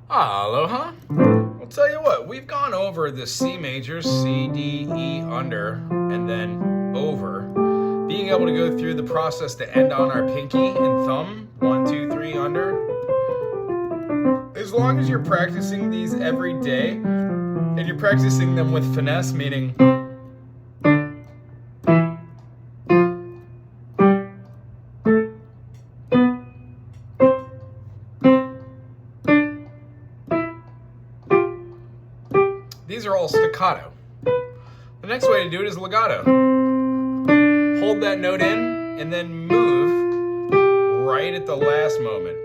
Aloha. I'll tell you what, we've gone over the C major, C, D, E, under, and then over. Being able to go through the process to end on our pinky and thumb, 1, 2, 3, under. As long as you're practicing these every day, and you're practicing them with finesse, meaning these are all staccato. The next way to do it is legato. Hold that note in and then move right at the last moment.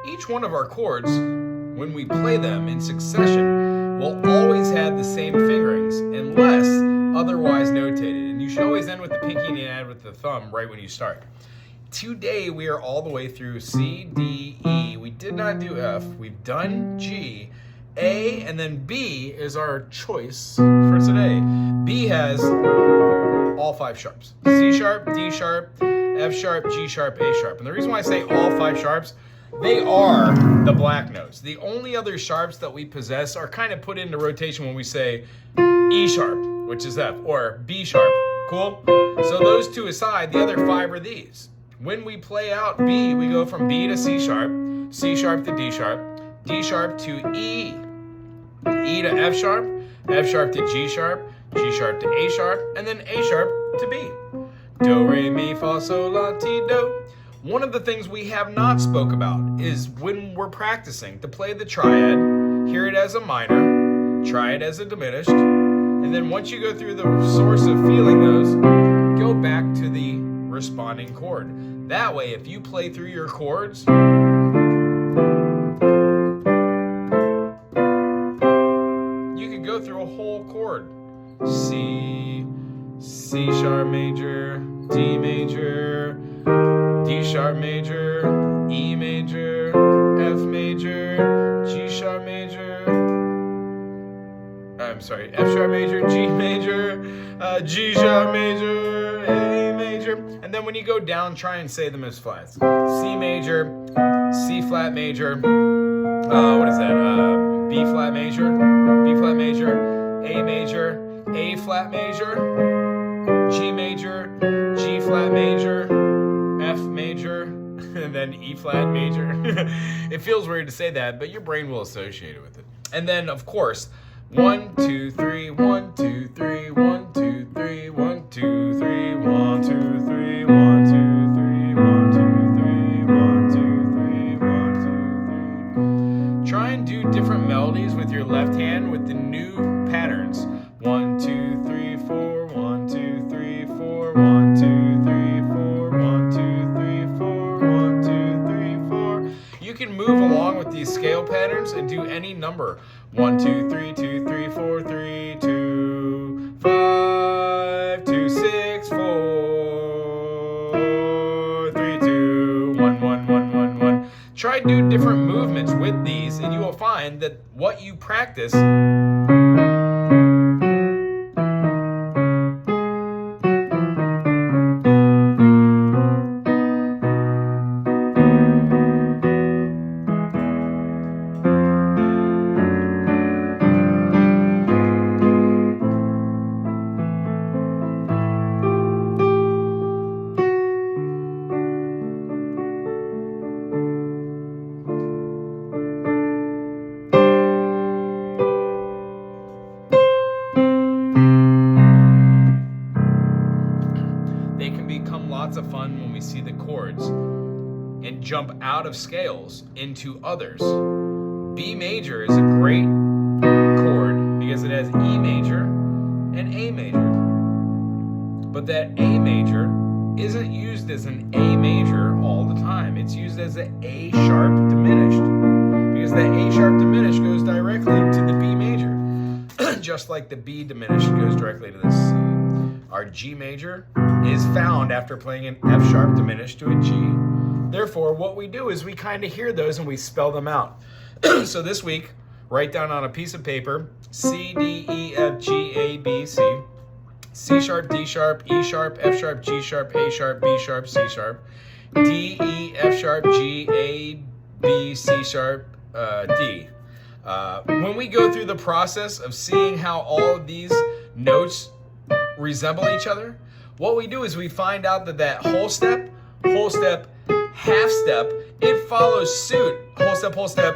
Each one of our chords, when we play them in succession, will always have the same fingerings unless otherwise notated. And you should always end with the pinky and end with the thumb right when you start. Today we are all the way through C, D, E. We did not do F. We've done G, A, and then B is our choice for today. B has all 5 sharps. C sharp, D sharp, F sharp, G sharp, A sharp. And the reason why I say all 5 sharps, they are the black notes. The only other sharps that we possess are kind of put into rotation when we say E sharp, which is F, or B sharp. Cool? So those 2 aside, the other 5 are these. When we play out B, we go from B to C sharp to D sharp to E, E to F sharp to G sharp to A sharp, and then A sharp to B. Do, re, mi, fa, sol, la, ti, do. One of the things we have not spoke about is when we're practicing to play the triad, hear it as a minor, try it as a diminished, and then once you go through the source of feeling those, go back to the responding chord. That way, if you play through your chords, you could go through a whole chord. C sharp major, D major, D sharp major, E major, F major, G sharp major, F sharp major, G major, G sharp major, A major. And then when you go down, try and say them as flats. C major, C flat major, what is that? B flat major, A major, A flat major, G major, G flat major, F major, and then E flat major. It feels weird to say that, but your brain will associate it with it. And then, of course, 1, 2, 3, 1, 2, 3, 1, 2, 3, 1, 2, 3, 1, 2, 3, 1, 2, 3, 1, 2, 3, 1, 2, 3, 1, 2, 3. Try and do different melodies with your left hand with the new patterns. 1, 2, 3, 4, 1, 2, 3, 4, 1, 2, 3, 4, 1, 2, 3, 4, 1, 2, 3, 4. You can move along with these scale patterns and do any number. 1, 2, 3, 2, 3, 4, 3, 2, 5, 2, 6, 4, 3, 2, 1, 1, 1, 1, 1. Try do different movements with these, and you will find that what you practice lots of fun when we see the chords and jump out of scales into others. B major is a great chord because it has E major and A major. But that A major isn't used as an A major all the time. It's used as an A sharp diminished because that A sharp diminished goes directly to the B major, just like the B diminished goes directly to the C. Our G major is found after playing an F sharp diminished to a G. Therefore, what we do is we kind of hear those and we spell them out. So this week, write down on a piece of paper C, D, E, F, G, A, B, C. C sharp, D sharp, E sharp, F sharp, G sharp, A sharp, B sharp, C sharp, D, E, F sharp, G, A, B, C sharp, D. When we go through the process of seeing how all of these notes resemble each other, what we do is we find out that whole step, half step, it follows suit. Whole step,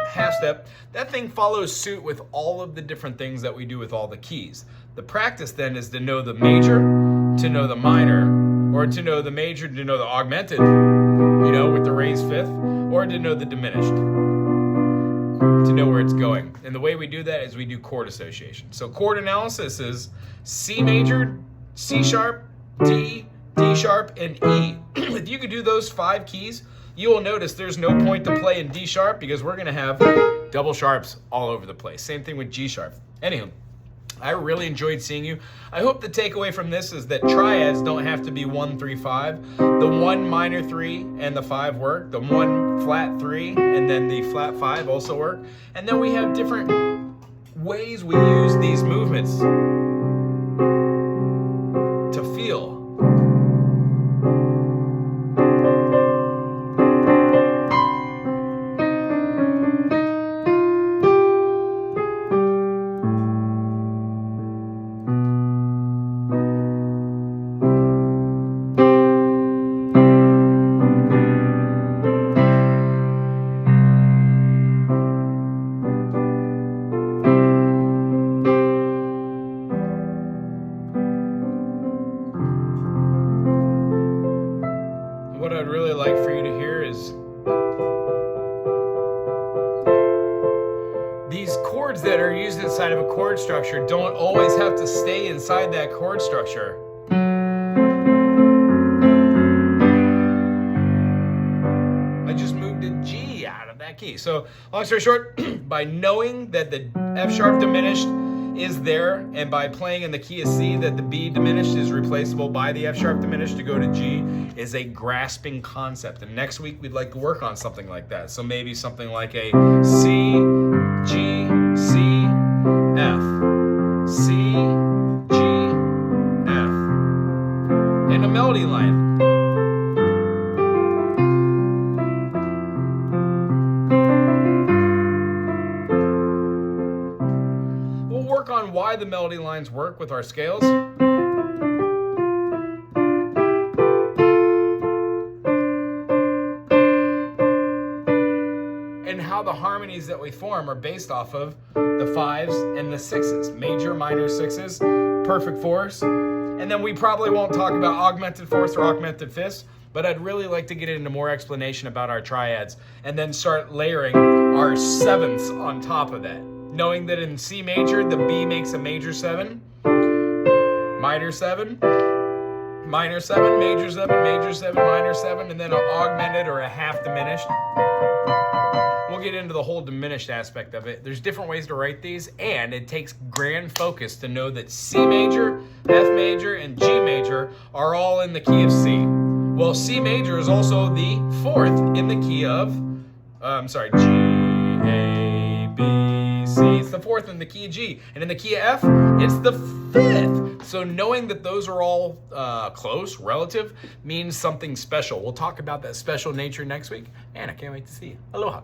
half step. That thing follows suit with all of the different things that we do with all the keys. The practice then is to know the major, to know the minor, or to know the major, to know the augmented, with the raised fifth, or to know the diminished, to know where it's going. And the way we do that is we do chord association. So chord analysis is C major, C sharp, D, D sharp, and E. If you could do those 5 keys, you will notice there's no point to play in D sharp because we're going to have double sharps all over the place. Same thing with G sharp. Anywho, I really enjoyed seeing you. I hope the takeaway from this is that triads don't have to be 1, 3, 5. The 1 minor 3 and the 5 work. The 1 flat 3 and then the flat 5 also work. And then we have different ways we use these movements to feel. What I'd really like for you to hear is these chords that are used inside of a chord structure don't always have to stay inside that chord structure. I just moved a G out of that key. So long story short, by knowing that the F sharp diminished is there, and by playing in the key of C that the B diminished is replaceable by the F sharp diminished to go to G, is a grasping concept. And next week we'd like to work on something like that. So maybe something like a C, G, C, F, C, G, F, and a melody line. Work on why the melody lines work with our scales. And how the harmonies that we form are based off of the 5s and the 6s, major, minor 6s, perfect 4s. And then we probably won't talk about augmented 4ths or augmented 5ths, but I'd really like to get into more explanation about our triads and then start layering our 7ths on top of that. Knowing that in C major, the B makes a major 7, minor 7, minor 7, major 7, major 7, minor 7, and then an augmented or a half diminished. We'll get into the whole diminished aspect of it. There's different ways to write these, and it takes grand focus to know that C major, F major, and G major are all in the key of C. Well, C major is also the 4th in the key of, G, A, B, C. It's the 4th in the key of G. And in the key of F, it's the 5th. So knowing that those are all close, relative, means something special. We'll talk about that special nature next week, and I can't wait to see you. Aloha.